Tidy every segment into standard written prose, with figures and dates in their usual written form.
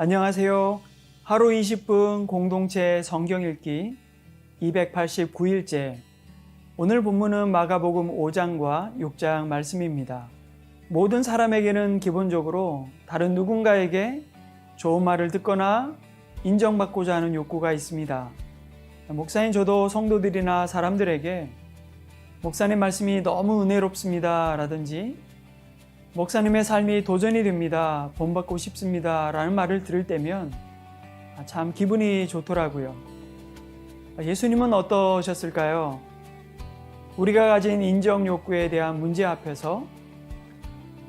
안녕하세요. 하루 20분 공동체 성경 읽기 289일째. 오늘 본문은 마가복음 5장과 6장 말씀입니다. 모든 사람에게는 기본적으로 다른 누군가에게 좋은 말을 듣거나 인정받고자 하는 욕구가 있습니다. 목사인 저도 성도들이나 사람들에게 목사님 말씀이 너무 은혜롭습니다 라든지 목사님의 삶이 도전이 됩니다, 본받고 싶습니다 라는 말을 들을 때면 참 기분이 좋더라고요. 예수님은 어떠셨을까요? 우리가 가진 인정 욕구에 대한 문제 앞에서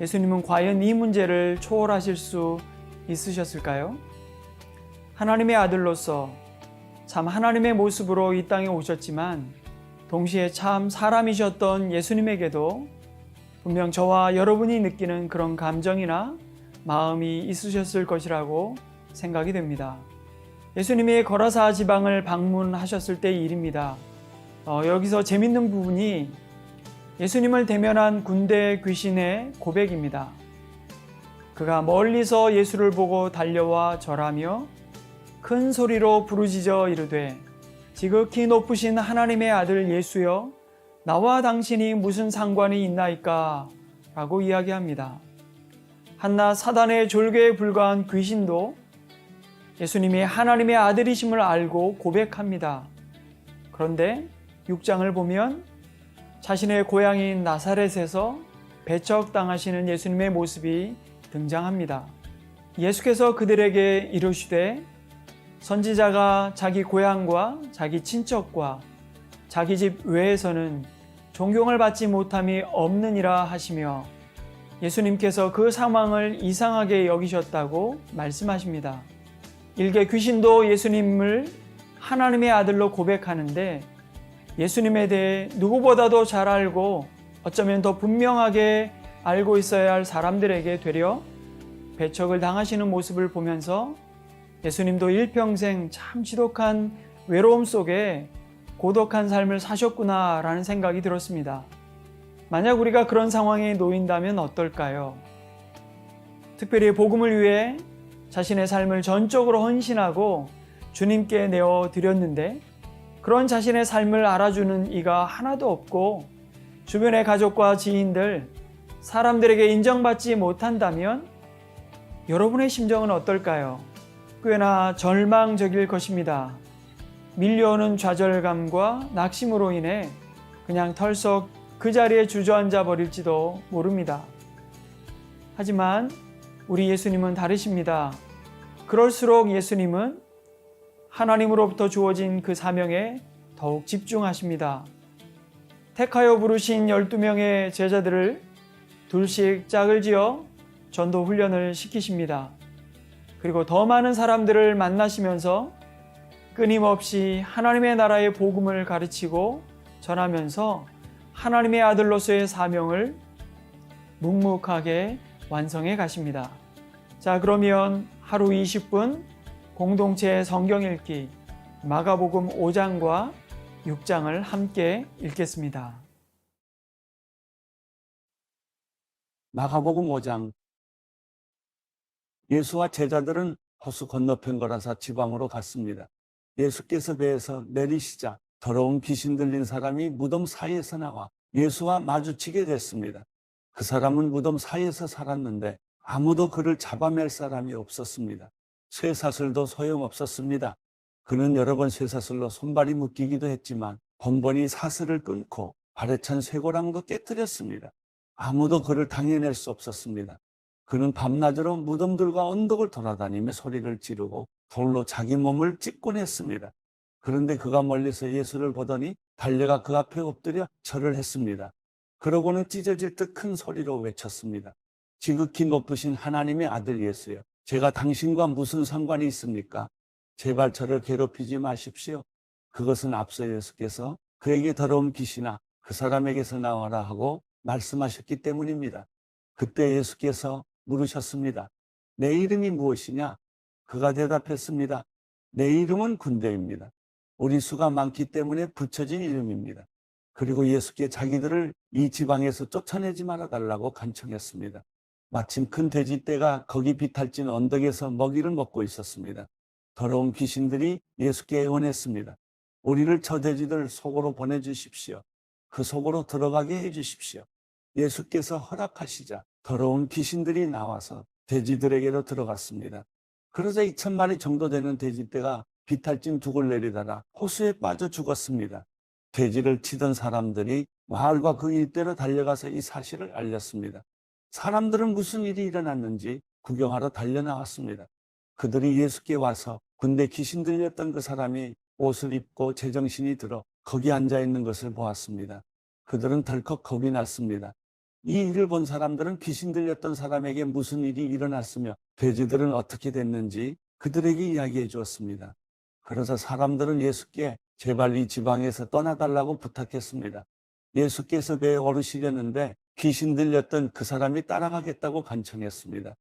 예수님은 과연 이 문제를 초월하실 수 있으셨을까요? 하나님의 아들로서 참 하나님의 모습으로 이 땅에 오셨지만 동시에 참 사람이셨던 예수님에게도 분명 저와 여러분이 느끼는 그런 감정이나 마음이 있으셨을 것이라고 생각이 됩니다. 예수님이 거라사 지방을 방문하셨을 때의 일입니다. 여기서 재밌는 부분이 예수님을 대면한 군대 귀신의 고백입니다. 그가 멀리서 예수를 보고 달려와 절하며 큰 소리로 부르짖어 이르되 지극히 높으신 하나님의 아들 예수여, 나와 당신이 무슨 상관이 있나이까? 라고 이야기합니다. 한낱 사단의 졸개에 불과한 귀신도 예수님이 하나님의 아들이심을 알고 고백합니다. 그런데 6장을 보면 자신의 고향인 나사렛에서 배척당하시는 예수님의 모습이 등장합니다. 예수께서 그들에게 이르시되 선지자가 자기 고향과 자기 친척과 자기 집 외에서는 존경을 받지 못함이 없느니라 하시며 예수님께서 그 상황을 이상하게 여기셨다고 말씀하십니다. 일개 귀신도 예수님을 하나님의 아들로 고백하는데 예수님에 대해 누구보다도 잘 알고 어쩌면 더 분명하게 알고 있어야 할 사람들에게 되려 배척을 당하시는 모습을 보면서 예수님도 일평생 참 지독한 외로움 속에 고독한 삶을 사셨구나 라는 생각이 들었습니다. 만약 우리가 그런 상황에 놓인다면 어떨까요? 특별히 복음을 위해 자신의 삶을 전적으로 헌신하고 주님께 내어드렸는데 그런 자신의 삶을 알아주는 이가 하나도 없고 주변의 가족과 지인들, 사람들에게 인정받지 못한다면 여러분의 심정은 어떨까요? 꽤나 절망적일 것입니다. 밀려오는 좌절감과 낙심으로 인해 그냥 털썩 그 자리에 주저앉아 버릴지도 모릅니다. 하지만 우리 예수님은 다르십니다. 그럴수록 예수님은 하나님으로부터 주어진 그 사명에 더욱 집중하십니다. 택하여 부르신 12명의 제자들을 둘씩 짝을 지어 전도 훈련을 시키십니다. 그리고 더 많은 사람들을 만나시면서 끊임없이 하나님의 나라의 복음을 가르치고 전하면서 하나님의 아들로서의 사명을 묵묵하게 완성해 가십니다. 자, 그러면 하루 20분 공동체 성경 읽기 마가복음 5장과 6장을 함께 읽겠습니다. 마가복음 5장. 예수와 제자들은 호수 건너편 거라사 지방으로 갔습니다. 예수께서 배에서 내리시자 더러운 귀신 들린 사람이 무덤 사이에서 나와 예수와 마주치게 됐습니다. 그 사람은 무덤 사이에서 살았는데 아무도 그를 잡아낼 사람이 없었습니다. 쇠사슬도 소용없었습니다. 그는 여러 번 쇠사슬로 손발이 묶이기도 했지만 번번이 사슬을 끊고 발에 찬 쇠고랑도 깨뜨렸습니다. 아무도 그를 당해낼 수 없었습니다. 그는 밤낮으로 무덤들과 언덕을 돌아다니며 소리를 지르고 돌로 자기 몸을 찢곤 했습니다. 그런데 그가 멀리서 예수를 보더니 달려가 그 앞에 엎드려 절을 했습니다. 그러고는 찢어질 듯 큰 소리로 외쳤습니다. 지극히 높으신 하나님의 아들 예수여, 제가 당신과 무슨 상관이 있습니까? 제발 저를 괴롭히지 마십시오. 그것은 앞서 예수께서 그에게 더러운 귀신아 그 사람에게서 나와라 하고 말씀하셨기 때문입니다. 그때 예수께서 물으셨습니다. 내 이름이 무엇이냐? 그가 대답했습니다. 내 이름은 군대입니다. 우리 수가 많기 때문에 붙여진 이름입니다. 그리고 예수께 자기들을 이 지방에서 쫓아내지 말아달라고 간청했습니다. 마침 큰 돼지떼가 거기 비탈진 언덕에서 먹이를 먹고 있었습니다. 더러운 귀신들이 예수께 애원했습니다. 우리를 저 돼지들 속으로 보내주십시오. 그 속으로 들어가게 해주십시오. 예수께서 허락하시자 더러운 귀신들이 나와서 돼지들에게로 들어갔습니다. 그러자 2,000마리 정도 되는 돼지떼가 비탈진 둑을 내리다가 호수에 빠져 죽었습니다. 돼지를 치던 사람들이 마을과 그 일대로 달려가서 이 사실을 알렸습니다. 사람들은 무슨 일이 일어났는지 구경하러 달려나왔습니다. 그들이 예수께 와서 군대 귀신 들렸던 그 사람이 옷을 입고 제정신이 들어 거기 앉아 있는 것을 보았습니다. 그들은 덜컥 겁이 났습니다. 이 일을 본 사람들은 귀신 들렸던 사람에게 무슨 일이 일어났으며 돼지들은 어떻게 됐는지 그들에게 이야기해 주었습니다. 그러자 사람들은 예수께 제발 이 지방에서 떠나달라고 부탁했습니다. 예수께서 배에 오르시려는데 귀신 들렸던 그 사람이 따라가겠다고 간청했습니다.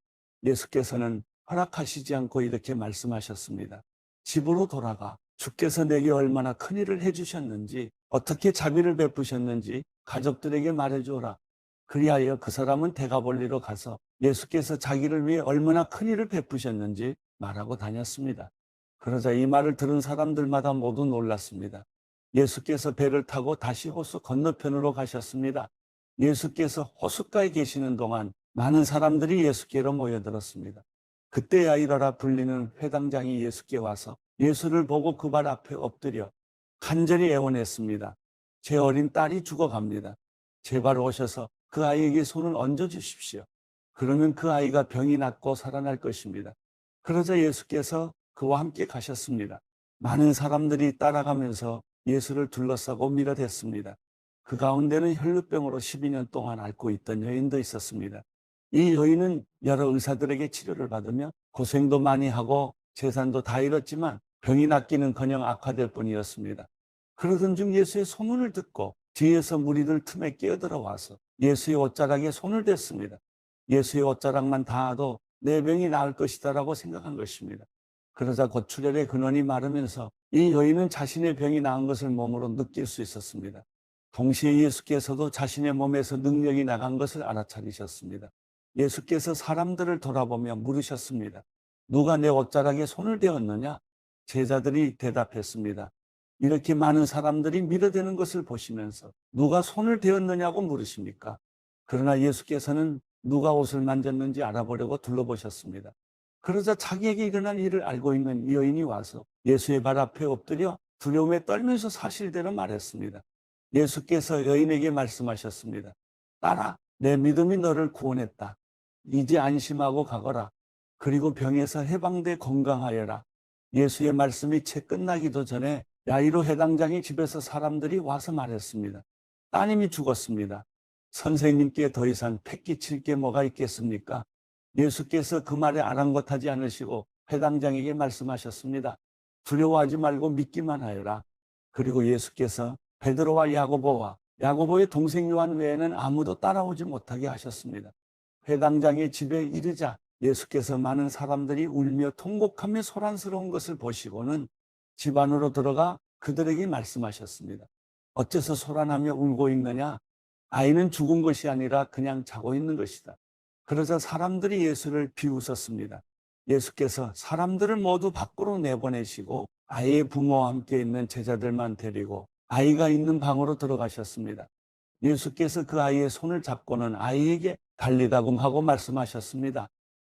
예수께서는 허락하시지 않고 이렇게 말씀하셨습니다. 집으로 돌아가 주께서 내게 얼마나 큰 일을 해주셨는지 어떻게 자비를 베푸셨는지 가족들에게 말해주어라. 그리하여 그 사람은 대가볼리로 가서 예수께서 자기를 위해 얼마나 큰 일을 베푸셨는지 말하고 다녔습니다. 그러자 이 말을 들은 사람들마다 모두 놀랐습니다. 예수께서 배를 타고 다시 호수 건너편으로 가셨습니다. 예수께서 호숫가에 계시는 동안 많은 사람들이 예수께로 모여들었습니다. 그때 야이러라 불리는 회당장이 예수께 와서 예수를 보고 그 발 앞에 엎드려 간절히 애원했습니다. 제 어린 딸이 죽어갑니다. 제발 오셔서 그 아이에게 손을 얹어주십시오. 그러면 그 아이가 병이 낫고 살아날 것입니다. 그러자 예수께서 그와 함께 가셨습니다. 많은 사람들이 따라가면서 예수를 둘러싸고 밀어댔습니다. 그 가운데는 혈루병으로 12년 동안 앓고 있던 여인도 있었습니다. 이 여인은 여러 의사들에게 치료를 받으며 고생도 많이 하고 재산도 다 잃었지만 병이 낫기는커녕 악화될 뿐이었습니다. 그러던 중 예수의 소문을 듣고 뒤에서 무리들 틈에 끼어들어와서 예수의 옷자락에 손을 댔습니다. 예수의 옷자락만 닿아도 내 병이 나을 것이다라고 생각한 것입니다. 그러자 곧 출혈의 근원이 마르면서 이 여인은 자신의 병이 나은 것을 몸으로 느낄 수 있었습니다. 동시에 예수께서도 자신의 몸에서 능력이 나간 것을 알아차리셨습니다. 예수께서 사람들을 돌아보며 물으셨습니다. 누가 내 옷자락에 손을 대었느냐? 제자들이 대답했습니다. 이렇게 많은 사람들이 밀어대는 것을 보시면서 누가 손을 대었느냐고 물으십니까? 그러나 예수께서는 누가 옷을 만졌는지 알아보려고 둘러보셨습니다. 그러자 자기에게 일어난 일을 알고 있는 이 여인이 와서 예수의 발 앞에 엎드려 두려움에 떨면서 사실대로 말했습니다. 예수께서 여인에게 말씀하셨습니다. 딸아, 내 믿음이 너를 구원했다. 이제 안심하고 가거라. 그리고 병에서 해방돼 건강하여라. 예수의 말씀이 채 끝나기도 전에 야이로 회당장의 집에서 사람들이 와서 말했습니다. 따님이 죽었습니다. 선생님께 더 이상 패기칠 게 뭐가 있겠습니까? 예수께서 그 말에 아랑곳하지 않으시고 회당장에게 말씀하셨습니다. 두려워하지 말고 믿기만 하여라. 그리고 예수께서 베드로와 야고보와 야고보의 동생 요한 외에는 아무도 따라오지 못하게 하셨습니다. 회당장의 집에 이르자 예수께서 많은 사람들이 울며 통곡하며 소란스러운 것을 보시고는 집 안으로 들어가 그들에게 말씀하셨습니다. 어째서 소란하며 울고 있느냐? 아이는 죽은 것이 아니라 그냥 자고 있는 것이다. 그러자 사람들이 예수를 비웃었습니다. 예수께서 사람들을 모두 밖으로 내보내시고 아이의 부모와 함께 있는 제자들만 데리고 아이가 있는 방으로 들어가셨습니다. 예수께서 그 아이의 손을 잡고는 아이에게 달리다금 하고 말씀하셨습니다.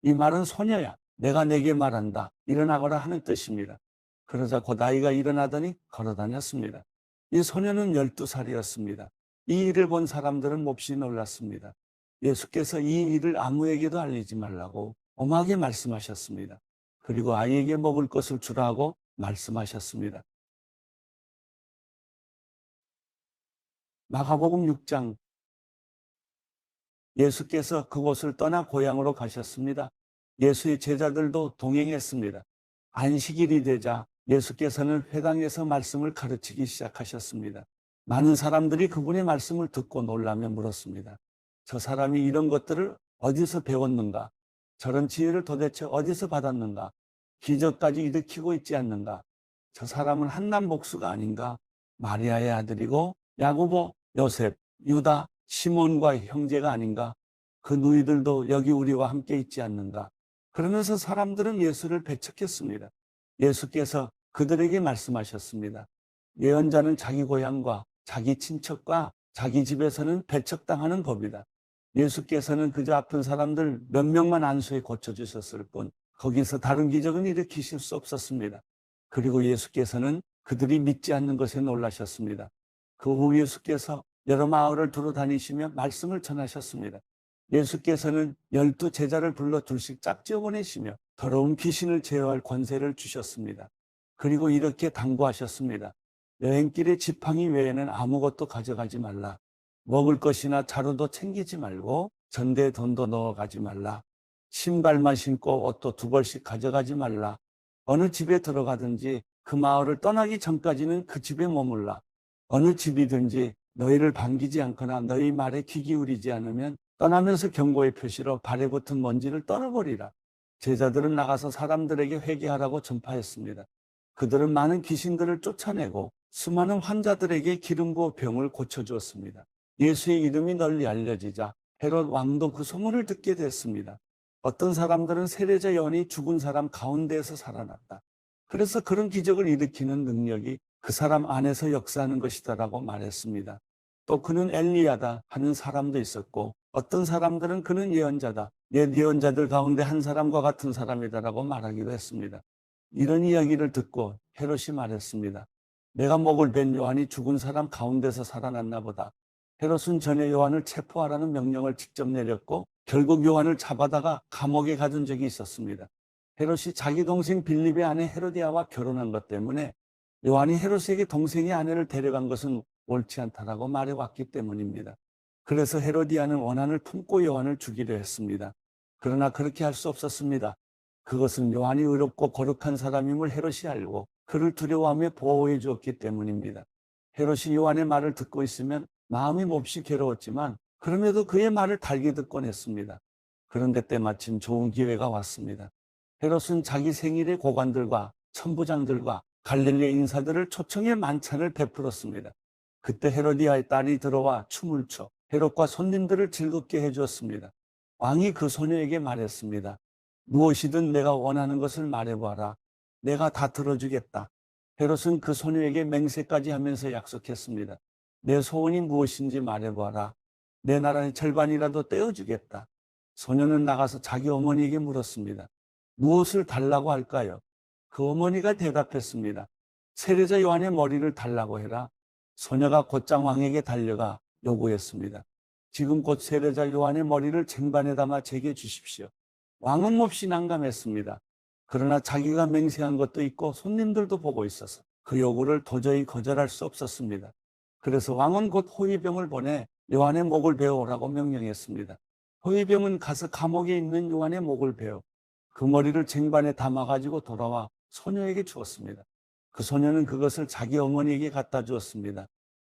이 말은 소녀야, 내가 내게 말한다. 일어나거라 하는 뜻입니다. 그러자 곧 아이가 일어나더니 걸어다녔습니다. 이 소녀는 12살이었습니다. 이 일을 본 사람들은 몹시 놀랐습니다. 예수께서 이 일을 아무에게도 알리지 말라고 엄하게 말씀하셨습니다. 그리고 아이에게 먹을 것을 주라고 말씀하셨습니다. 마가복음 6장. 예수께서 그곳을 떠나 고향으로 가셨습니다. 예수의 제자들도 동행했습니다. 안식일이 되자 예수께서는 회당에서 말씀을 가르치기 시작하셨습니다. 많은 사람들이 그분의 말씀을 듣고 놀라며 물었습니다. 저 사람이 이런 것들을 어디서 배웠는가? 저런 지혜를 도대체 어디서 받았는가? 기적까지 일으키고 있지 않는가? 저 사람은 한남 목수가 아닌가? 마리아의 아들이고 야고보, 요셉, 유다, 시몬과 형제가 아닌가? 그 누이들도 여기 우리와 함께 있지 않는가? 그러면서 사람들은 예수를 배척했습니다. 예수께서 그들에게 말씀하셨습니다. 예언자는 자기 고향과 자기 친척과 자기 집에서는 배척당하는 법이다. 예수께서는 그저 아픈 사람들 몇 명만 안수해 고쳐주셨을 뿐 거기서 다른 기적은 일으키실 수 없었습니다. 그리고 예수께서는 그들이 믿지 않는 것에 놀라셨습니다. 그 후 예수께서 여러 마을을 두루 다니시며 말씀을 전하셨습니다. 예수께서는 12 제자를 불러 둘씩 짝지어 보내시며 더러운 귀신을 제어할 권세를 주셨습니다. 그리고 이렇게 당부하셨습니다. 여행길에 지팡이 외에는 아무것도 가져가지 말라. 먹을 것이나 자루도 챙기지 말고 전대에 돈도 넣어가지 말라. 신발만 신고 옷도 2벌씩 가져가지 말라. 어느 집에 들어가든지 그 마을을 떠나기 전까지는 그 집에 머물라. 어느 집이든지 너희를 반기지 않거나 너희 말에 귀 기울이지 않으면 떠나면서 경고의 표시로 발에 붙은 먼지를 떨어버리라. 제자들은 나가서 사람들에게 회개하라고 전파했습니다. 그들은 많은 귀신들을 쫓아내고 수많은 환자들에게 기름 부어 병을 고쳐주었습니다. 예수의 이름이 널리 알려지자 헤롯 왕도 그 소문을 듣게 됐습니다. 어떤 사람들은 세례자 요한이 죽은 사람 가운데에서 살아났다. 그래서 그런 기적을 일으키는 능력이 그 사람 안에서 역사하는 것이다라고 말했습니다. 또 그는 엘리야다 하는 사람도 있었고 어떤 사람들은 그는 예언자다. 옛 예언자들 가운데 한 사람과 같은 사람이다라고 말하기도 했습니다. 이런 이야기를 듣고 헤롯이 말했습니다. 내가 목을 벤 요한이 죽은 사람 가운데서 살아났나 보다. 헤롯은 전에 요한을 체포하라는 명령을 직접 내렸고 결국 요한을 잡아다가 감옥에 가둔 적이 있었습니다. 헤롯이 자기 동생 빌립의 아내 헤로디아와 결혼한 것 때문에 요한이 헤롯에게 동생의 아내를 데려간 것은 옳지 않다라고 말해왔기 때문입니다. 그래서 헤로디아는 원한을 품고 요한을 죽이려 했습니다. 그러나 그렇게 할 수 없었습니다. 그것은 요한이 의롭고 거룩한 사람임을 헤롯이 알고 그를 두려워하며 보호해 주었기 때문입니다. 헤롯이 요한의 말을 듣고 있으면 마음이 몹시 괴로웠지만 그럼에도 그의 말을 달게 듣곤 했습니다. 그런데 때마침 좋은 기회가 왔습니다. 헤롯은 자기 생일에 고관들과 천부장들과 갈릴리 인사들을 초청해 만찬을 베풀었습니다. 그때 헤로디아의 딸이 들어와 춤을 춰 헤롯과 손님들을 즐겁게 해주었습니다. 왕이 그 소녀에게 말했습니다. 무엇이든 내가 원하는 것을 말해봐라. 내가 다 들어주겠다. 헤롯은 그 소녀에게 맹세까지 하면서 약속했습니다. 내 소원이 무엇인지 말해봐라. 내 나라의 절반이라도 떼어주겠다. 소녀는 나가서 자기 어머니에게 물었습니다. 무엇을 달라고 할까요? 그 어머니가 대답했습니다. 세례자 요한의 머리를 달라고 해라. 소녀가 곧장 왕에게 달려가 요구했습니다. 지금 곧 세례자 요한의 머리를 쟁반에 담아 제게 주십시오. 왕은 몹시 난감했습니다. 그러나 자기가 맹세한 것도 있고 손님들도 보고 있어서 그 요구를 도저히 거절할 수 없었습니다. 그래서 왕은 곧 호위병을 보내 요한의 목을 베어오라고 명령했습니다. 호위병은 가서 감옥에 있는 요한의 목을 베어 그 머리를 쟁반에 담아가지고 돌아와 소녀에게 주었습니다. 그 소녀는 그것을 자기 어머니에게 갖다 주었습니다.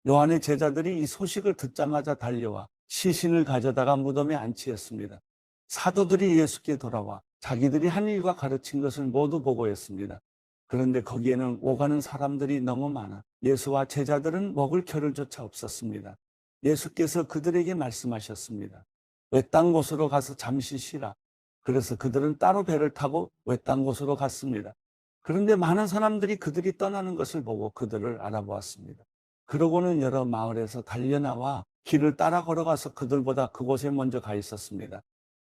요한의 제자들이 이 소식을 듣자마자 달려와 시신을 가져다가 무덤에 안치했습니다. 사도들이 예수께 돌아와 자기들이 한 일과 가르친 것을 모두 보고했습니다. 그런데 거기에는 오가는 사람들이 너무 많아 예수와 제자들은 먹을 겨를조차 없었습니다. 예수께서 그들에게 말씀하셨습니다. 외딴 곳으로 가서 잠시 쉬라. 그래서 그들은 따로 배를 타고 외딴 곳으로 갔습니다. 그런데 많은 사람들이 그들이 떠나는 것을 보고 그들을 알아보았습니다. 그러고는 여러 마을에서 달려나와 길을 따라 걸어가서 그들보다 그곳에 먼저 가 있었습니다.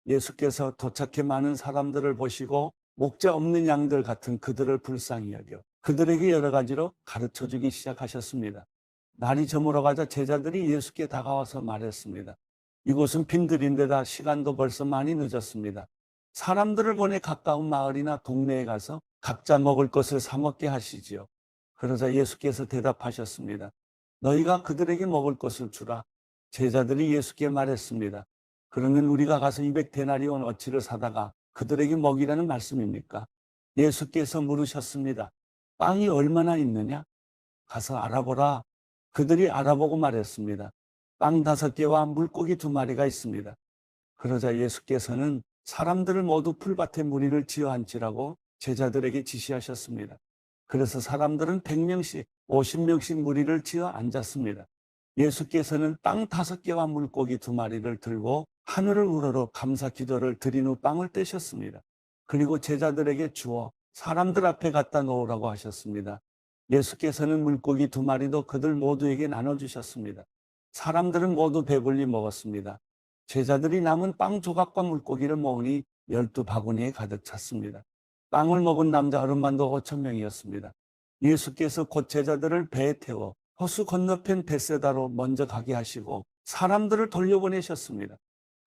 예수께서 도착해 많은 사람들을 보시고 목자 없는 양들 같은 그들을 불쌍히 여겨 그들에게 여러 가지로 가르쳐주기 시작하셨습니다. 날이 저물어가자 제자들이 예수께 다가와서 말했습니다. 이곳은 빈들인데다 시간도 벌써 많이 늦었습니다. 사람들을 보내 가까운 마을이나 동네에 가서 각자 먹을 것을 사 먹게 하시지요. 그러자 예수께서 대답하셨습니다. 너희가 그들에게 먹을 것을 주라. 제자들이 예수께 말했습니다. 그러면 우리가 가서 200데나리온 어치를 사다가 그들에게 먹이라는 말씀입니까? 예수께서 물으셨습니다. 빵이 얼마나 있느냐? 가서 알아보라. 그들이 알아보고 말했습니다. 빵 5개와 물고기 2마리가 있습니다. 그러자 예수께서는 사람들을 모두 풀밭에 무리를 지어 앉히라고 제자들에게 지시하셨습니다. 그래서 사람들은 100명씩 50명씩 무리를 지어 앉았습니다. 예수께서는 빵 5개와 물고기 2마리를 들고 하늘을 우러러 감사 기도를 드린 후 빵을 떼셨습니다. 그리고 제자들에게 주어 사람들 앞에 갖다 놓으라고 하셨습니다. 예수께서는 물고기 2마리도 그들 모두에게 나눠주셨습니다. 사람들은 모두 배불리 먹었습니다. 제자들이 남은 빵 조각과 물고기를 모으니 12바구니에 가득 찼습니다. 빵을 먹은 남자 어른만도 5,000명이었습니다. 예수께서 곧 제자들을 배에 태워 호수 건너편 벳세다로 먼저 가게 하시고 사람들을 돌려보내셨습니다.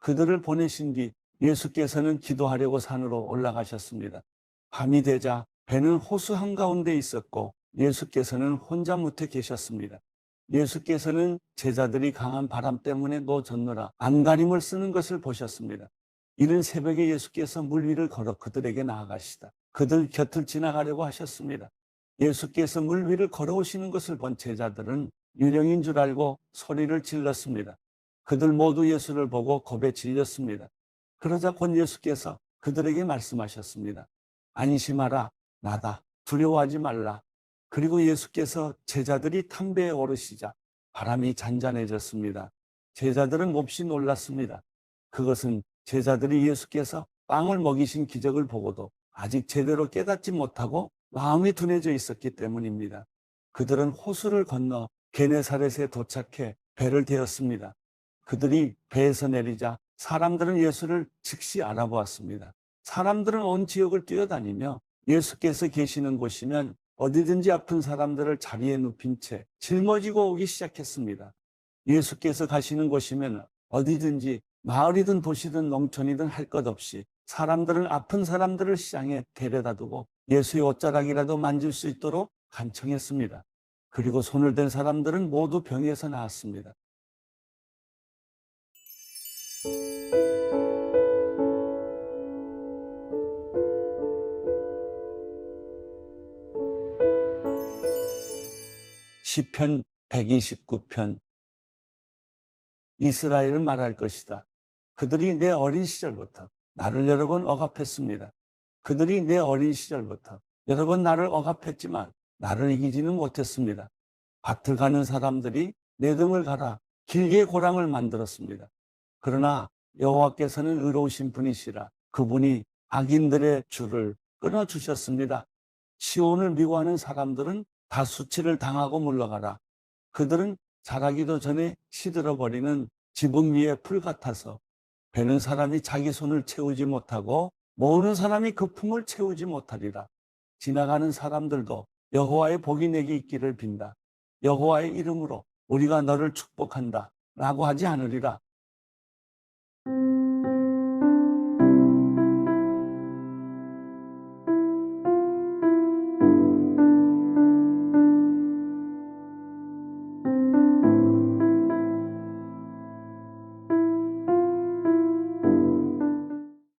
그들을 보내신 뒤 예수께서는 기도하려고 산으로 올라가셨습니다. 밤이 되자 배는 호수 한가운데 있었고 예수께서는 혼자 무태 계셨습니다. 예수께서는 제자들이 강한 바람 때문에 노젓느라 안간힘을 쓰는 것을 보셨습니다. 이른 새벽에 예수께서 물 위를 걸어 그들에게 나아가시다 그들 곁을 지나가려고 하셨습니다. 예수께서 물 위를 걸어오시는 것을 본 제자들은 유령인 줄 알고 소리를 질렀습니다. 그들 모두 예수를 보고 겁에 질렸습니다. 그러자 곧 예수께서 그들에게 말씀하셨습니다. 안심하라, 나다. 두려워하지 말라. 그리고 예수께서 제자들이 탄 배에 오르시자 바람이 잔잔해졌습니다. 제자들은 몹시 놀랐습니다. 그것은 제자들이 예수께서 빵을 먹이신 기적을 보고도 아직 제대로 깨닫지 못하고 마음이 둔해져 있었기 때문입니다. 그들은 호수를 건너 게네사렛에 도착해 배를 태웠습니다. 그들이 배에서 내리자 사람들은 예수를 즉시 알아보았습니다. 사람들은 온 지역을 뛰어다니며 예수께서 계시는 곳이면 어디든지 아픈 사람들을 자리에 눕힌 채 짊어지고 오기 시작했습니다. 예수께서 가시는 곳이면 어디든지 마을이든 도시든 농촌이든 할 것 없이 사람들은 아픈 사람들을 시장에 데려다 두고 예수의 옷자락이라도 만질 수 있도록 간청했습니다. 그리고 손을 댄 사람들은 모두 병에서 나았습니다. 시편 129편. 이스라엘은 말할 것이다. 그들이 내 어린 시절부터 나를 여러 번 억압했습니다. 그들이 내 어린 시절부터 여러 번 나를 억압했지만 나를 이기지는 못했습니다. 밭을 가는 사람들이 내 등을 갈아 길게 고랑을 만들었습니다. 그러나 여호와께서는 의로우신 분이시라. 그분이 악인들의 줄을 끊어주셨습니다. 시온을 미워하는 사람들은 다 수치를 당하고 물러가라. 그들은 자라기도 전에 시들어버리는 지붕 위의 풀 같아서 베는 사람이 자기 손을 채우지 못하고 모으는 사람이 그 품을 채우지 못하리라. 지나가는 사람들도 여호와의 복이 내게 있기를 빈다. 여호와의 이름으로 우리가 너를 축복한다 라고 하지 않으리라.